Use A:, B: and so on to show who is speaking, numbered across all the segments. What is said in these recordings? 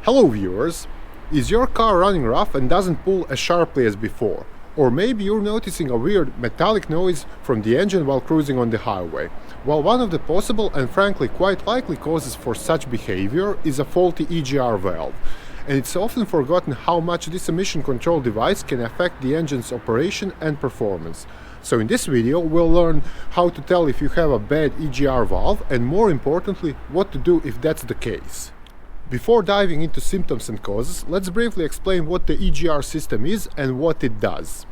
A: Hello viewers! Is your car running rough and doesn't pull as sharply as before? Or maybe you're noticing a weird metallic noise from the engine while cruising on the highway? Well, one of the possible and frankly quite likely causes for such behavior is a faulty EGR valve. And it's often forgotten how much this emission control device can affect the engine's operation and performance. So in this video we'll learn how to tell if you have a bad EGR valve and, more importantly, what to do if that's the case. Before diving into symptoms and causes, let's briefly explain what the EGR system is and what it does.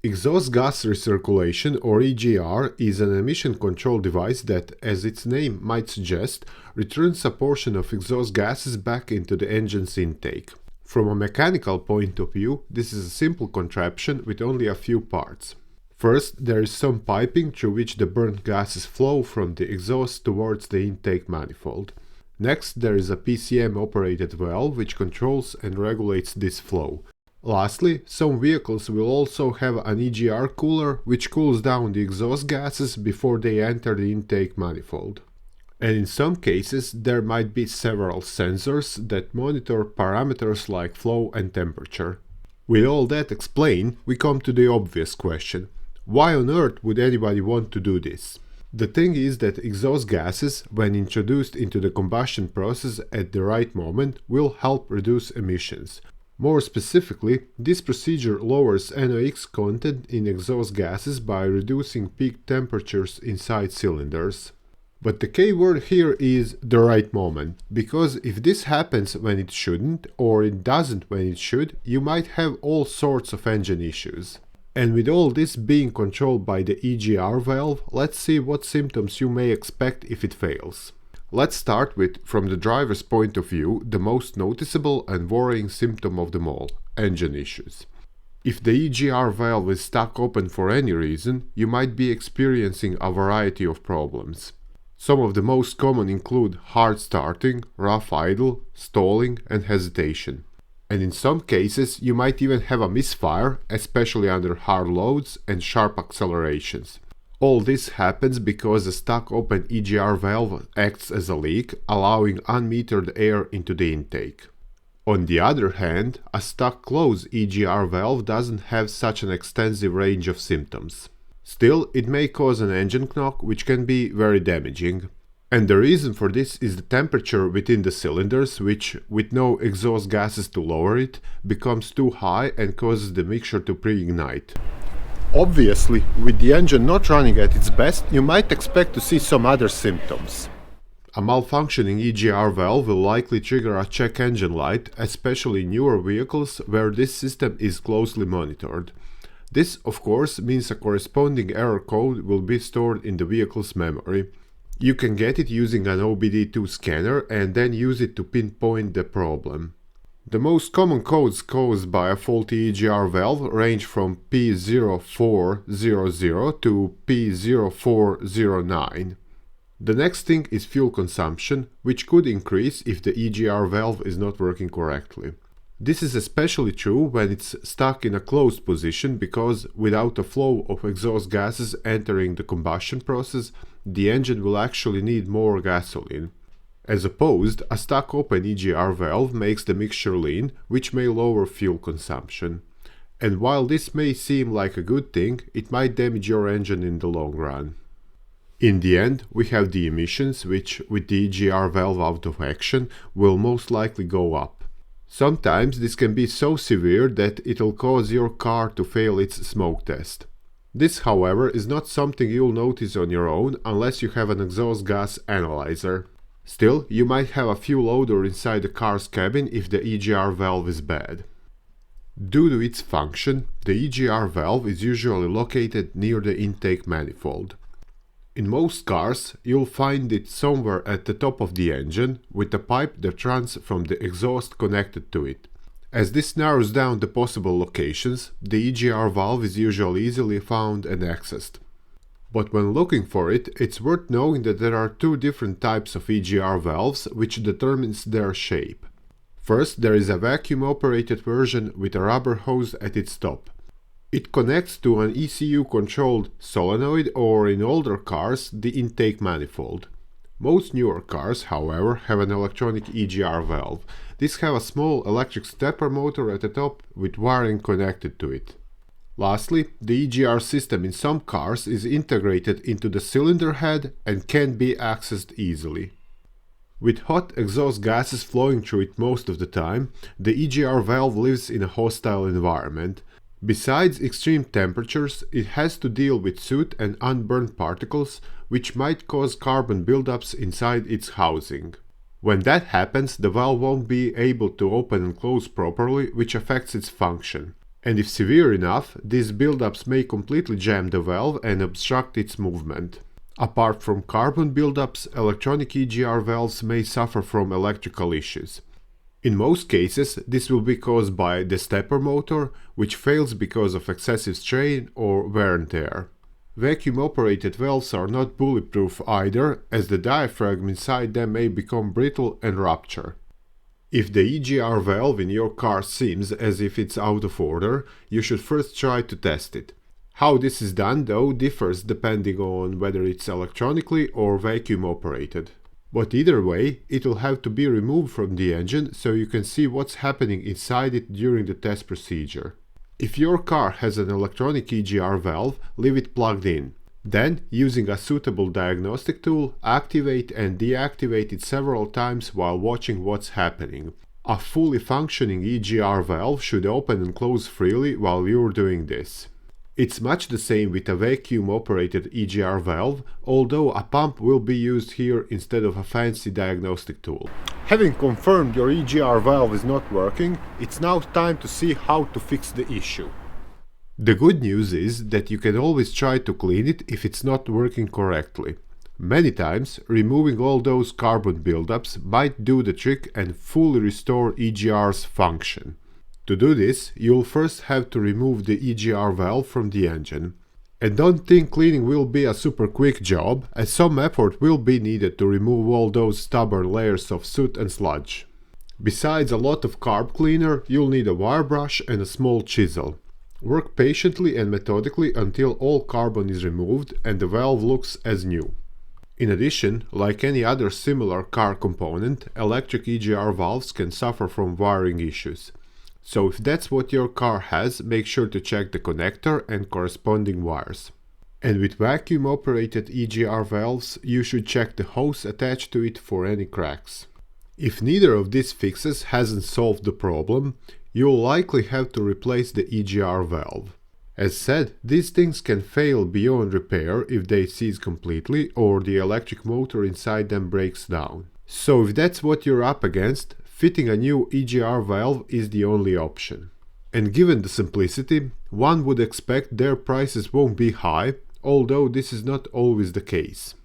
A: Exhaust gas recirculation, or EGR, is an emission control device that, as its name might suggest, returns a portion of exhaust gases back into the engine's intake. From a mechanical point of view, this is a simple contraption with only a few parts. First, there is some piping through which the burnt gases flow from the exhaust towards the intake manifold. Next, there is a PCM-operated valve which controls and regulates this flow. Lastly, some vehicles will also have an EGR cooler which cools down the exhaust gases before they enter the intake manifold. And in some cases, there might be several sensors that monitor parameters like flow and temperature. With all that explained, we come to the obvious question: why on earth would anybody want to do this? The thing is that exhaust gases, when introduced into the combustion process at the right moment, will help reduce emissions. More specifically, this procedure lowers NOx content in exhaust gases by reducing peak temperatures inside cylinders. But the key word here is the right moment, because if this happens when it shouldn't, or it doesn't when it should, you might have all sorts of engine issues. And with all this being controlled by the EGR valve, let's see what symptoms you may expect if it fails. Let's start with, from the driver's point of view, the most noticeable and worrying symptom of them all: engine issues. If the EGR valve is stuck open for any reason, you might be experiencing a variety of problems. Some of the most common include hard starting, rough idle, stalling, and hesitation. And in some cases, you might even have a misfire, especially under hard loads and sharp accelerations. All this happens because a stuck open EGR valve acts as a leak, allowing unmetered air into the intake. On the other hand, a stuck closed EGR valve doesn't have such an extensive range of symptoms. Still, it may cause an engine knock, which can be very damaging. And the reason for this is the temperature within the cylinders, which, with no exhaust gases to lower it, becomes too high and causes the mixture to pre-ignite. Obviously, with the engine not running at its best, you might expect to see some other symptoms. A malfunctioning EGR valve will likely trigger a check engine light, especially in newer vehicles where this system is closely monitored. This, of course, means a corresponding error code will be stored in the vehicle's memory. You can get it using an OBD2 scanner and then use it to pinpoint the problem. The most common codes caused by a faulty EGR valve range from P0400 to P0409. The next thing is fuel consumption, which could increase if the EGR valve is not working correctly. This is especially true when it's stuck in a closed position, because without a flow of exhaust gases entering the combustion process, the engine will actually need more gasoline. As opposed, a stuck open EGR valve makes the mixture lean, which may lower fuel consumption. And while this may seem like a good thing, it might damage your engine in the long run. In the end, we have the emissions, which, with the EGR valve out of action, will most likely go up. Sometimes this can be so severe that it'll cause your car to fail its smoke test. This, however, is not something you'll notice on your own unless you have an exhaust gas analyzer. Still, you might have a fuel odor inside the car's cabin if the EGR valve is bad. Due to its function, the EGR valve is usually located near the intake manifold. In most cars, you'll find it somewhere at the top of the engine, with a pipe that runs from the exhaust connected to it. As this narrows down the possible locations, the EGR valve is usually easily found and accessed. But when looking for it, it's worth knowing that there are two different types of EGR valves, which determines their shape. First, there is a vacuum-operated version with a rubber hose at its top. It connects to an ECU-controlled solenoid, or in older cars, the intake manifold. Most newer cars, however, have an electronic EGR valve. These have a small electric stepper motor at the top with wiring connected to it. Lastly, the EGR system in some cars is integrated into the cylinder head and can be accessed easily. With hot exhaust gases flowing through it most of the time, the EGR valve lives in a hostile environment. Besides extreme temperatures, it has to deal with soot and unburned particles, which might cause carbon buildups inside its housing. When that happens, the valve won't be able to open and close properly, which affects its function. And if severe enough, these buildups may completely jam the valve and obstruct its movement. Apart from carbon buildups, electronic EGR valves may suffer from electrical issues. In most cases, this will be caused by the stepper motor, which fails because of excessive strain or wear and tear. Vacuum-operated valves are not bulletproof either, as the diaphragm inside them may become brittle and rupture. If the EGR valve in your car seems as if it's out of order, you should first try to test it. How this is done, though, differs depending on whether it's electronically or vacuum operated. But either way, it will have to be removed from the engine so you can see what's happening inside it during the test procedure. If your car has an electronic EGR valve, leave it plugged in. Then, using a suitable diagnostic tool, activate and deactivate it several times while watching what's happening. A fully functioning EGR valve should open and close freely while you're doing this. It's much the same with a vacuum-operated EGR valve, although a pump will be used here instead of a fancy diagnostic tool. Having confirmed your EGR valve is not working, it's now time to see how to fix the issue. The good news is that you can always try to clean it if it's not working correctly. Many times, removing all those carbon buildups might do the trick and fully restore EGR's function. To do this, you'll first have to remove the EGR valve from the engine. And don't think cleaning will be a super quick job, as some effort will be needed to remove all those stubborn layers of soot and sludge. Besides a lot of carb cleaner, you'll need a wire brush and a small chisel. Work patiently and methodically until all carbon is removed and the valve looks as new. In addition, like any other similar car component, electric EGR valves can suffer from wiring issues. So if that's what your car has, make sure to check the connector and corresponding wires. And with vacuum-operated EGR valves, you should check the hose attached to it for any cracks. If neither of these fixes hasn't solved the problem, you'll likely have to replace the EGR valve. As said, these things can fail beyond repair if they seize completely or the electric motor inside them breaks down. So if that's what you're up against, fitting a new EGR valve is the only option. And given the simplicity, one would expect their prices won't be high, although this is not always the case.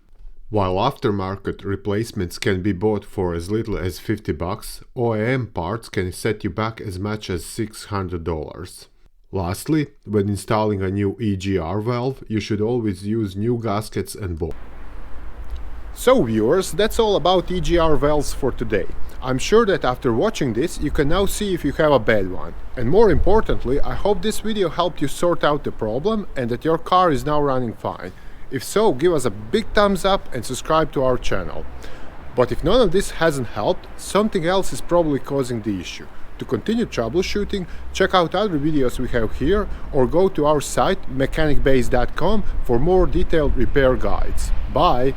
A: While aftermarket replacements can be bought for as little as $50, OEM parts can set you back as much as $600. Lastly, when installing a new EGR valve, you should always use new gaskets and bolts. So viewers, that's all about EGR valves for today. I'm sure that after watching this, you can now see if you have a bad one. And more importantly, I hope this video helped you sort out the problem and that your car is now running fine. If so, give us a big thumbs up and subscribe to our channel. But if none of this hasn't helped, something else is probably causing the issue. To continue troubleshooting, check out other videos we have here or go to our site mechanicbase.com for more detailed repair guides. Bye!